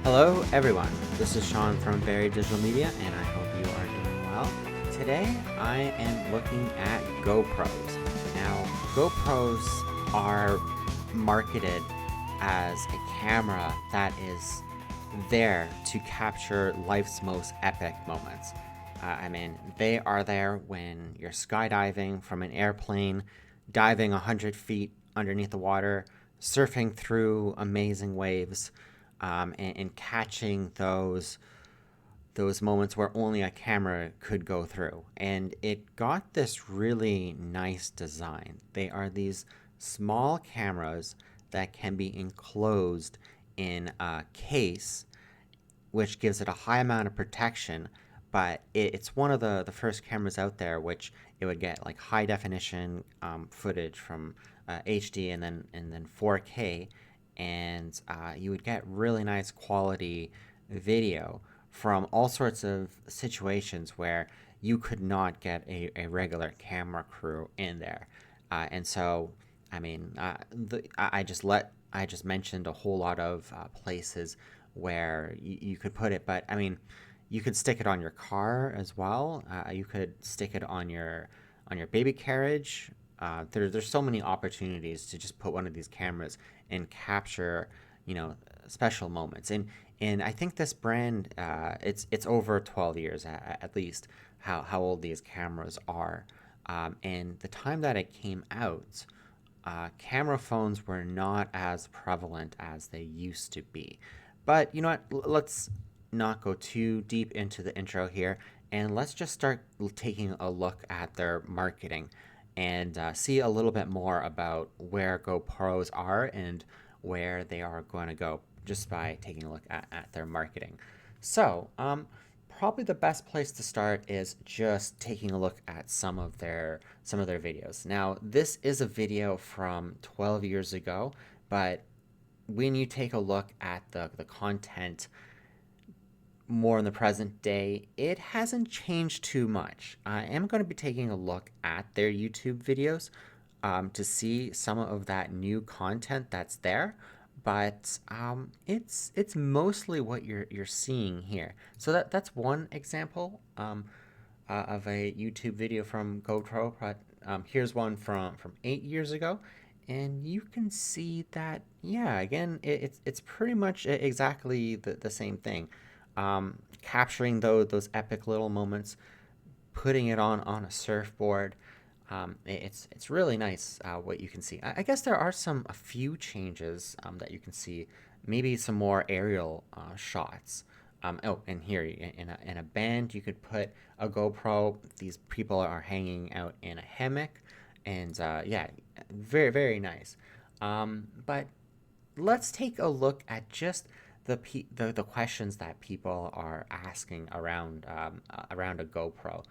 Hello everyone, this is Sean from Very Digital Media and I hope you are doing well. Today I am looking at GoPros. Now, GoPros are marketed as a camera that is there to capture life's most epic moments. They are there when you're skydiving from an airplane, diving 100 feet underneath the water, surfing through amazing waves, and catching those moments where only a camera could go through. And it got this really nice design. They are these small cameras that can be enclosed in a case, which gives it a high amount of protection. But it's one of the first cameras out there which it would get like high definition footage from HD and then 4K, and you would get really nice quality video from all sorts of situations where you could not get a regular camera crew in there. And so, I just mentioned a whole lot of places where you could put it, but you could stick it on your car as well. You could stick it on your baby carriage. There's so many opportunities to just put one of these cameras and capture, special moments. And I think this brand, it's over 12 years at least, how old these cameras are. And the time that it came out, camera phones were not as prevalent as they used to be. But you know what? Let's not go too deep into the intro here, and let's just start taking a look at their marketing and see a little bit more about where GoPros are and where they are going to go just by taking a look at their marketing. So, probably the best place to start is just taking a look at some of their videos. Now, this is a video from 12 years ago, but when you take a look at the content more in the present day, it hasn't changed too much. I am going to be taking a look at their YouTube videos to see some of that new content that's there, but it's mostly what you're seeing here. So that's one example of a YouTube video from GoPro. But here's one from 8 years ago, and you can see that, yeah, again, it's pretty much exactly the same thing. Capturing those epic little moments, putting it on a surfboard. It's really nice what you can see. I guess there are a few changes that you can see. Maybe some more aerial shots. Oh, and here in a band, you could put a GoPro. These people are hanging out in a hammock, and yeah, very very nice. But let's take a look at just the questions that people are asking around a GoPro.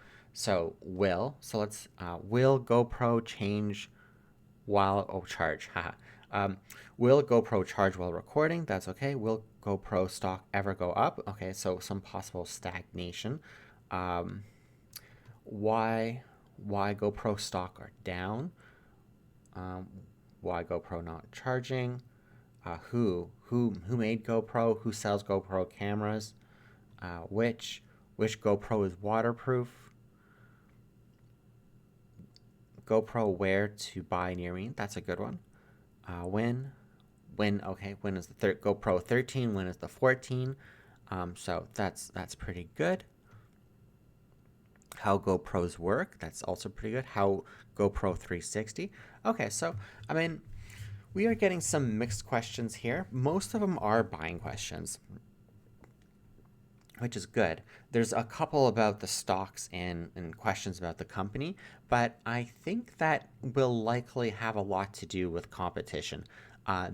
Will GoPro change while charge? Haha. Will GoPro charge while recording? That's okay. Will GoPro stock ever go up? Okay, so some possible stagnation. Um, why why GoPro stock are down? Um, why GoPro not charging? Who made GoPro? Who sells GoPro cameras? Which GoPro is waterproof? GoPro where to buy near me? That's a good one. When is the third GoPro 13? When is the 14? So that's pretty good. How GoPros work? That's also pretty good. How GoPro 360? Okay, so I mean, we are getting some mixed questions here. Most of them are buying questions, which is good. There's a couple about the stocks and questions about the company, but I think that will likely have a lot to do with competition.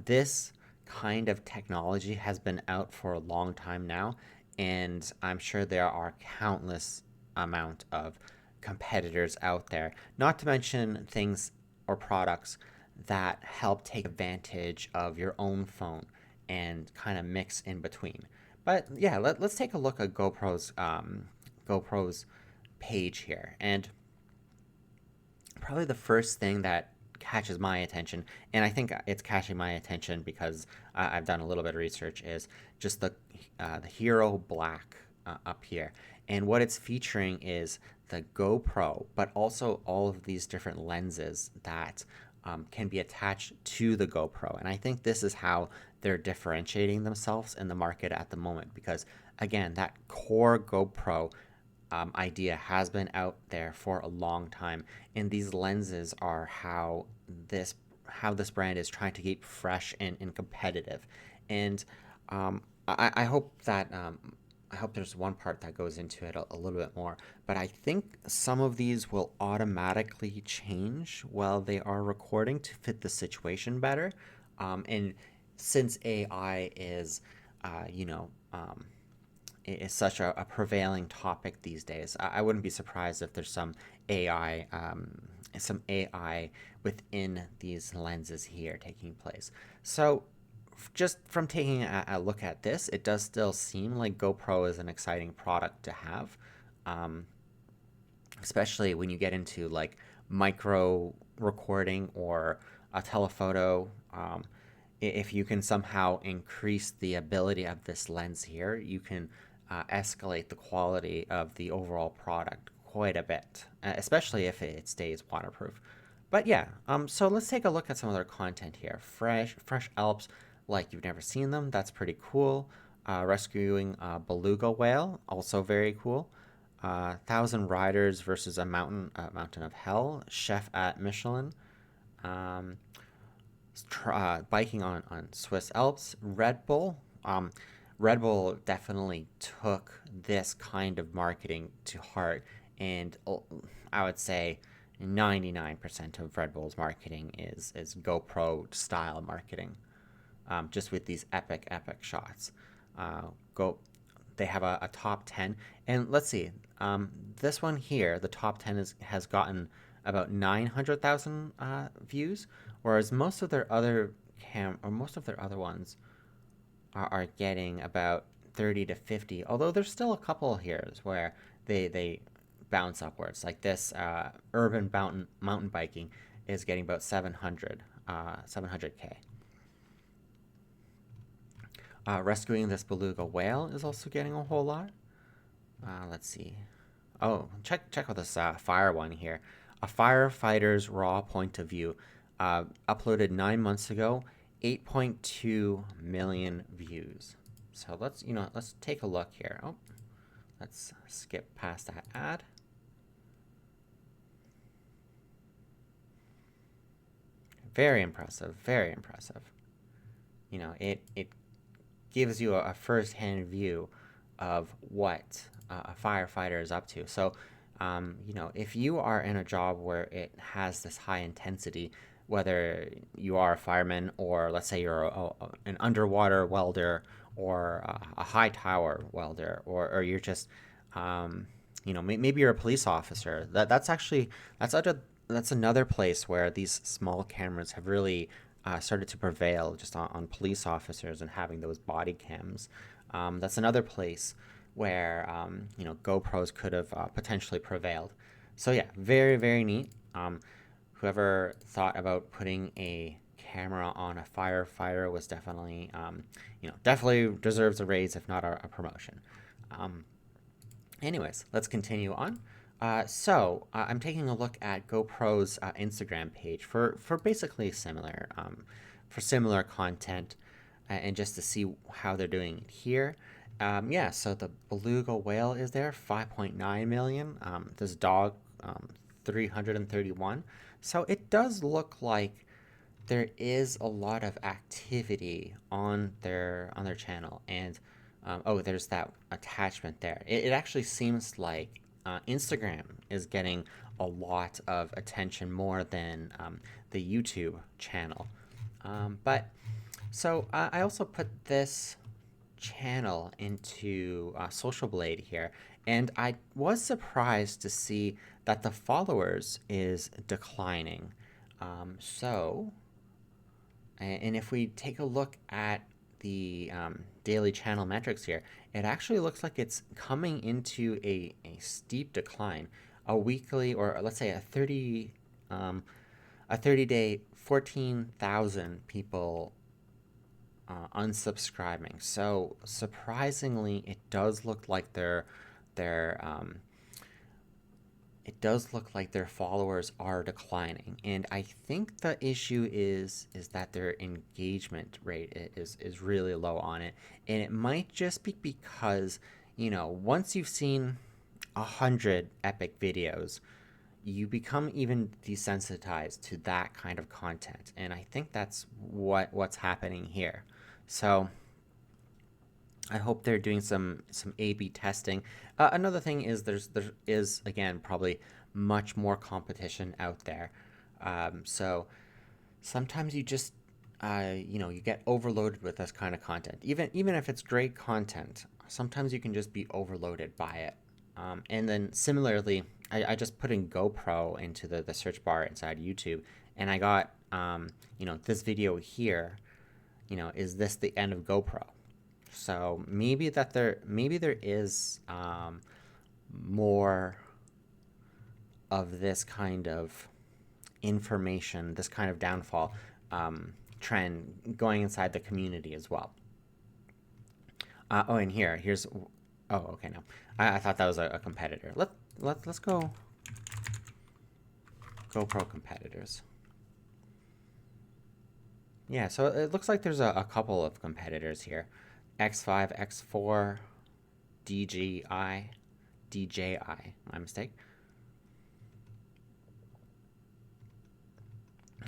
This kind of technology has been out for a long time now, and I'm sure there are countless amount of competitors out there, not to mention things or products that help take advantage of your own phone and kind of mix in between. But yeah, let's take a look at GoPro's page here. And probably the first thing that catches my attention, and I think it's catching my attention because I've done a little bit of research, is just the Hero Black up here. And what it's featuring is the GoPro, but also all of these different lenses that can be attached to the GoPro. And I think this is how they're differentiating themselves in the market at the moment because, again, that core GoPro idea has been out there for a long time, and these lenses are how this brand is trying to keep fresh and competitive. And I hope that I hope there's one part that goes into it a little bit more, but I think some of these will automatically change while they are recording to fit the situation better. And since AI is, you know, is such a prevailing topic these days, I wouldn't be surprised if there's some AI within these lenses here taking place. So just from taking a look at this, it does still seem like GoPro is an exciting product to have, um, especially when you get into like micro recording or a telephoto. If you can somehow increase the ability of this lens here, you can escalate the quality of the overall product quite a bit, especially if it stays waterproof. But yeah, so let's take a look at some other content here. Fresh Alps, like you've never seen them. That's pretty cool. Rescuing a beluga whale, also very cool. Thousand Riders versus a mountain of hell. Chef at Michelin. Um, Biking on Swiss Alps. Red Bull. Red Bull definitely took this kind of marketing to heart, and I would say 99% of Red Bull's marketing is GoPro style marketing, just with these epic shots. Go, they have a top 10, and let's see, this one here, the top 10 has gotten about 900,000 views, whereas most of their other ones are getting about 30 to 50. Although there's still a couple here where they bounce upwards. Like this urban mountain biking is getting about 700k. Rescuing this beluga whale is also getting a whole lot. Let's see. Oh, check out this fire one here. A firefighter's raw point of view. Uploaded 9 months ago, 8.2 million views. So let's take a look here. Oh, let's skip past that ad. Very impressive, very impressive. It gives you a first-hand view of what a firefighter is up to. So, if you are in a job where it has this high intensity, whether you are a fireman or let's say you're an underwater welder or a high tower welder, or you're just, maybe you're a police officer. That's another place where these small cameras have really started to prevail just on police officers and having those body cams. That's another place where GoPros could have potentially prevailed. So yeah, very very neat. Whoever thought about putting a camera on a firefighter was definitely deserves a raise, if not a promotion. Um, Anyways, let's continue on. I'm taking a look at GoPro's Instagram page for basically for similar content, and just to see how they're doing it here. Yeah, so the beluga whale is there, 5.9 million. This dog, 331. So it does look like there is a lot of activity on their channel, and oh, there's that attachment there. It actually seems like Instagram is getting a lot of attention more than the YouTube channel. But so I also put this channel into Social Blade here, and I was surprised to see that the followers is declining. So, and if we take a look at the daily channel metrics here, it actually looks like it's coming into a steep decline. A weekly, or let's say a 30-day, 14,000 people unsubscribing. So surprisingly, their it does look like their followers are declining, and I think the issue is that their engagement rate is really low on it, and it might just be because once you've seen 100 epic videos, you become even desensitized to that kind of content, and I think that's what's happening here. So I hope they're doing some A/B testing. Another thing is there is again probably much more competition out there. So sometimes you just you get overloaded with this kind of content. Even if it's great content, sometimes you can just be overloaded by it. And then similarly, I just put in GoPro into the search bar inside YouTube, and I got this video here. Is this the end of GoPro? So maybe there is more of this kind of information, this kind of downfall trend going inside the community as well. And here's. Oh, okay, no. I thought that was a competitor. Let's go GoPro competitors. Yeah, so it looks like there's a couple of competitors here. X5, X4, DJI, my mistake.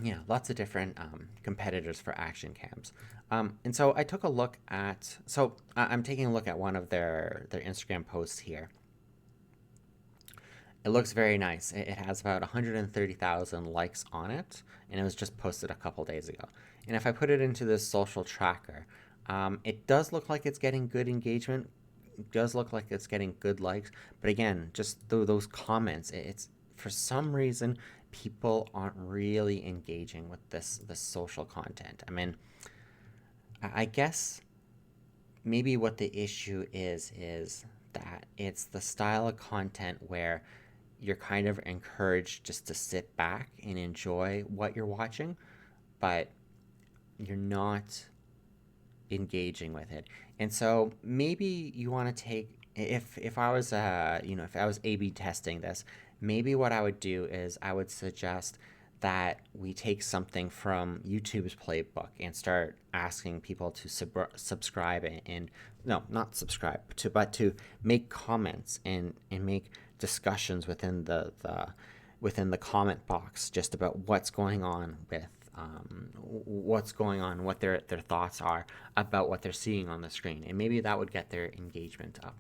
Yeah, lots of different competitors for action cams. And so I took a look at, I'm taking a look at one of their Instagram posts here. It looks very nice. It has about 130,000 likes on it, and it was just posted a couple days ago. And if I put it into this social tracker, it does look like it's getting good engagement. It does look like it's getting good likes. But again, just those comments, it's for some reason people aren't really engaging with this social content. I mean, I guess maybe what the issue is that it's the style of content where you're kind of encouraged just to sit back and enjoy what you're watching, but you're not engaging with it. And so maybe you want to take, if I was if I was A/B testing this, maybe what I would do is I would suggest that we take something from YouTube's playbook and start asking people to subscribe and no, not subscribe to, but to make comments and make discussions within the comment box just about what's going on with what their thoughts are about what they're seeing on the screen, and maybe that would get their engagement up.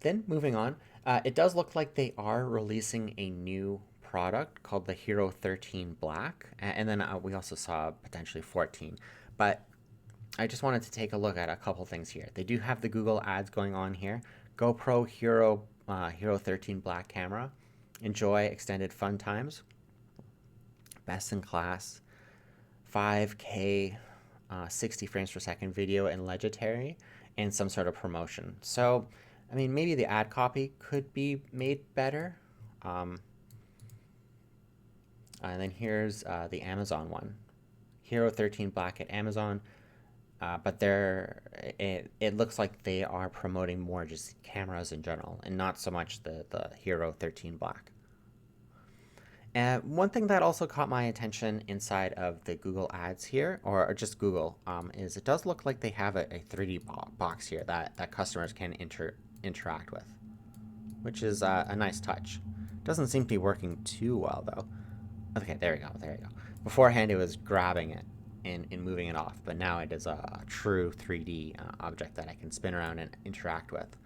Then moving on, it does look like they are releasing a new product called the Hero 13 Black, and then we also saw potentially 14, but I just wanted to take a look at a couple things here. They do have the Google ads going on here. GoPro Hero 13 Black camera. Enjoy extended fun times. Best in class. 5K 60 frames per second video and legendary, and some sort of promotion. So, I mean, maybe the ad copy could be made better. And then here's the Amazon one. Hero 13 Black at Amazon. But it looks like they are promoting more just cameras in general and not so much the Hero 13 Black. And one thing that also caught my attention inside of the Google ads here, or just Google, is it does look like they have a 3D box here that customers can interact with, which is a nice touch. Doesn't seem to be working too well, though. Okay, there we go. Beforehand, it was grabbing it and moving it off, but now it is a true 3D object that I can spin around and interact with.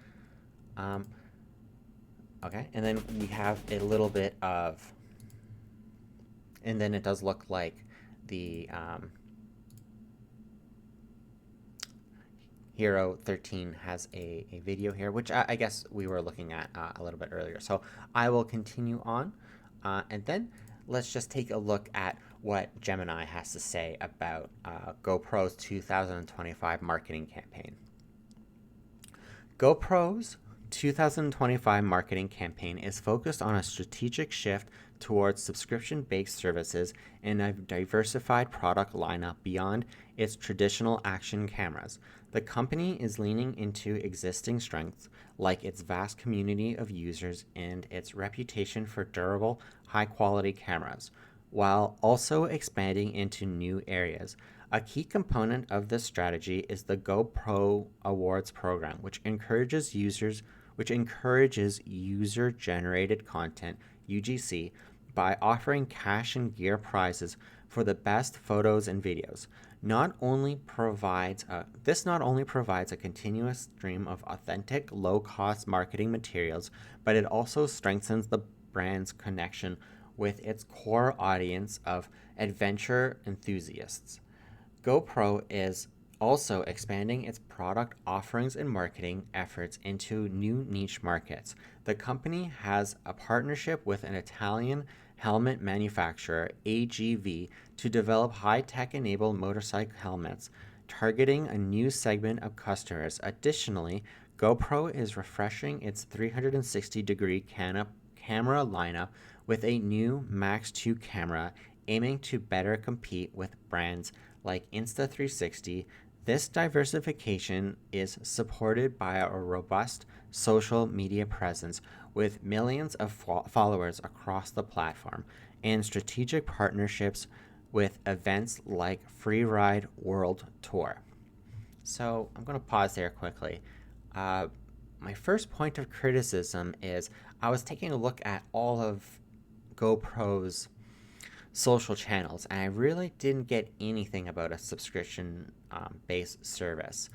Okay, and then we have a little bit of, and then it does look like the Hero 13 has a video here, which I guess we were looking at a little bit earlier. So I will continue on, and then let's just take a look at what Gemini has to say about GoPro's 2025 marketing campaign. GoPro's 2025 marketing campaign is focused on a strategic shift towards subscription-based services and a diversified product lineup beyond its traditional action cameras. The company is leaning into existing strengths, like its vast community of users and its reputation for durable, high-quality cameras, while also expanding into new areas. A key component of this strategy is the GoPro Awards program, which encourages user-generated content (UGC) by offering cash and gear prizes for the best photos and videos. This not only provides a continuous stream of authentic, low-cost marketing materials, but it also strengthens the brand's connection with its core audience of adventure enthusiasts. GoPro is also expanding its product offerings and marketing efforts into new niche markets. The company has a partnership with an Italian helmet manufacturer, AGV, to develop high-tech enabled motorcycle helmets, targeting a new segment of customers. Additionally, GoPro is refreshing its 360-degree camera lineup with a new Max 2 camera, aiming to better compete with brands like Insta360. This diversification is supported by a robust social media presence with millions of followers across the platform and strategic partnerships with events like Freeride World Tour. So I'm going to pause there quickly. My first point of criticism is I was taking a look at all of GoPro's social channels, and I really didn't get anything about a subscription based service.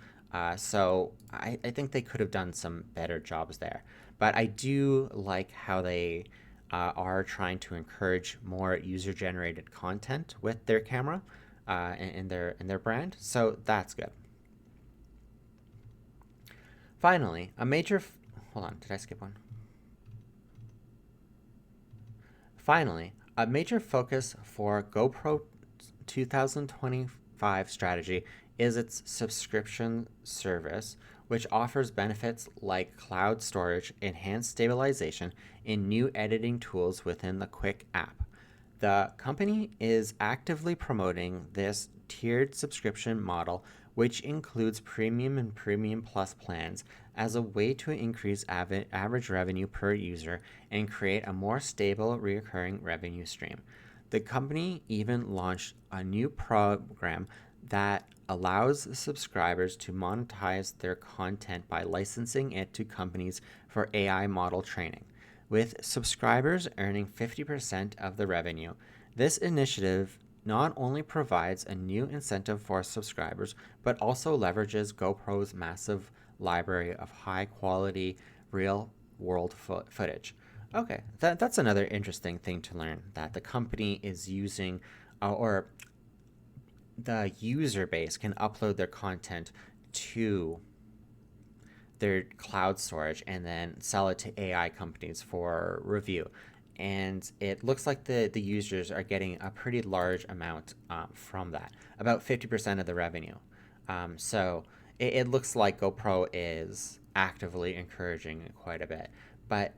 So I think they could have done some better jobs there. But I do like how they are trying to encourage more user generated content with their camera and their brand. So that's good. Finally, hold on, did I skip one? Finally, a major focus for GoPro 2025 strategy is its subscription service, which offers benefits like cloud storage, enhanced stabilization, and new editing tools within the Quick app. The company is actively promoting this tiered subscription model, which includes premium and premium plus plans, as a way to increase average revenue per user and create a more stable, recurring revenue stream. The company even launched a new program that allows subscribers to monetize their content by licensing it to companies for AI model training, with subscribers earning 50% of the revenue. This initiative not only provides a new incentive for subscribers, but also leverages GoPro's massive library of high quality, real world footage. Okay, that's another interesting thing to learn, that the company is using, or the user base can upload their content to their cloud storage and then sell it to AI companies for review. And it looks like the users are getting a pretty large amount from that, about 50% of the revenue. So it looks like GoPro is actively encouraging it quite a bit. But,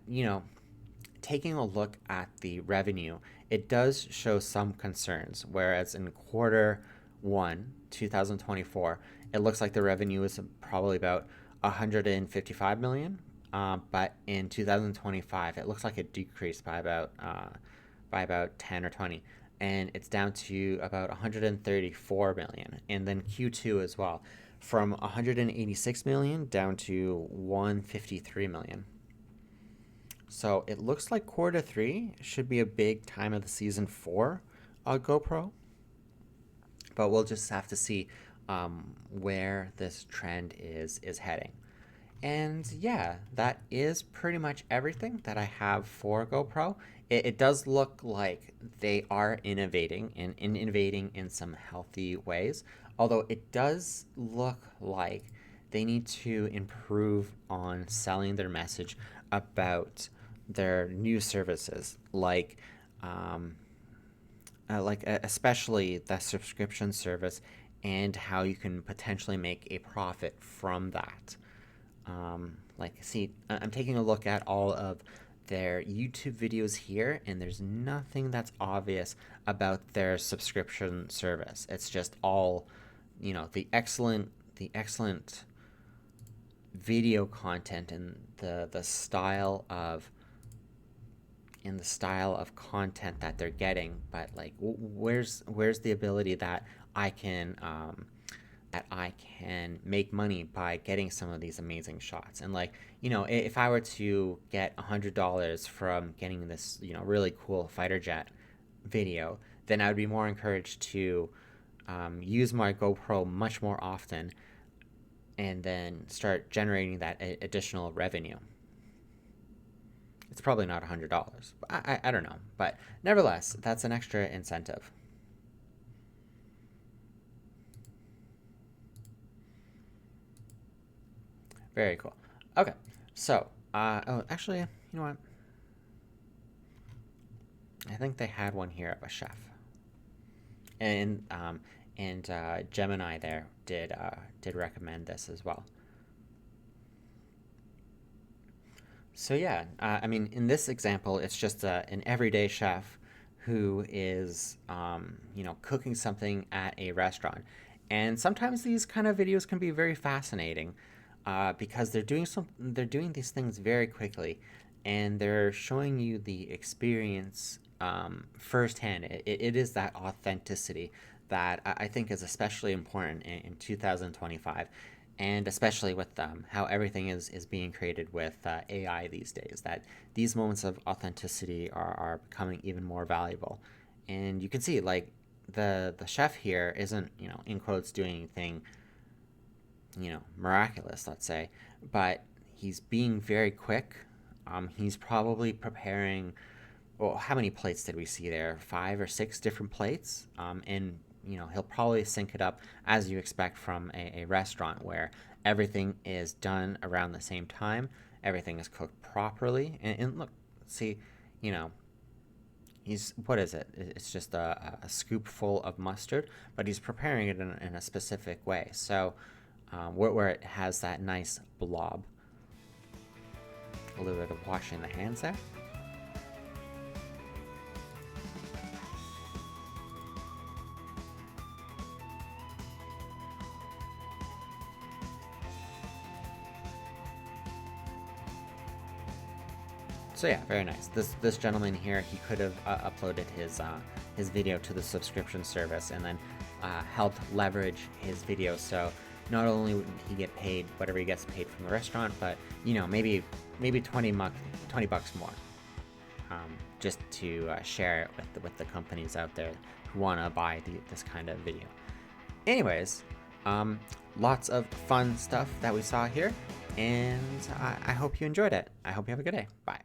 taking a look at the revenue, it does show some concerns. Whereas in quarter one, 2024, it looks like the revenue is probably about 155 million. But in 2025, it looks like it decreased by about 10 or 20, and it's down to about 134 million. And then Q2 as well, from 186 million down to 153 million. So it looks like quarter three should be a big time of the season for GoPro, but we'll just have to see where this trend is heading. And yeah, that is pretty much everything that I have for GoPro. It does look like they are innovating and innovating in some healthy ways, although it does look like they need to improve on selling their message about their new services, especially the subscription service and how you can potentially make a profit from that. I'm taking a look at all of their YouTube videos here, and there's nothing that's obvious about their subscription service. It's just all, the excellent video content and the style of content that they're getting. But like, where's the ability that I can make money by getting some of these amazing shots? And like, if I were to get $100 from getting this, really cool fighter jet video, then I would be more encouraged to use my GoPro much more often and then start generating that additional revenue. It's probably not $100. I don't know. But nevertheless, that's an extra incentive. Very cool. Okay, so, oh, actually, you know what? I think they had one here of a chef. And Gemini there did recommend this as well. So yeah, I mean, in this example, it's just an everyday chef who is, cooking something at a restaurant. And sometimes these kind of videos can be very fascinating because they're doing these things very quickly, and they're showing you the experience firsthand. It is that authenticity that I think is especially important in 2025, and especially with how everything is being created with AI these days, that these moments of authenticity are becoming even more valuable. And you can see, like, the chef here isn't, in quotes, doing anything, miraculous, let's say, but he's being very quick. He's probably preparing, well, how many plates did we see there? 5 or 6 different plates. And he'll probably sync it up as you expect from a restaurant, where everything is done around the same time, everything is cooked properly. And look, see, he's, what is it? It's just a scoop full of mustard, but he's preparing it in a specific way. So where it has that nice blob. A little bit of washing the hands there. So yeah, very nice. This gentleman here, he could have uploaded his video to the subscription service and then helped leverage his video. So not only would he get paid whatever he gets paid from the restaurant, but maybe 20 bucks more, just to share it with the companies out there who want to buy this kind of video. Anyways, lots of fun stuff that we saw here, and I hope you enjoyed it. I hope you have a good day. Bye.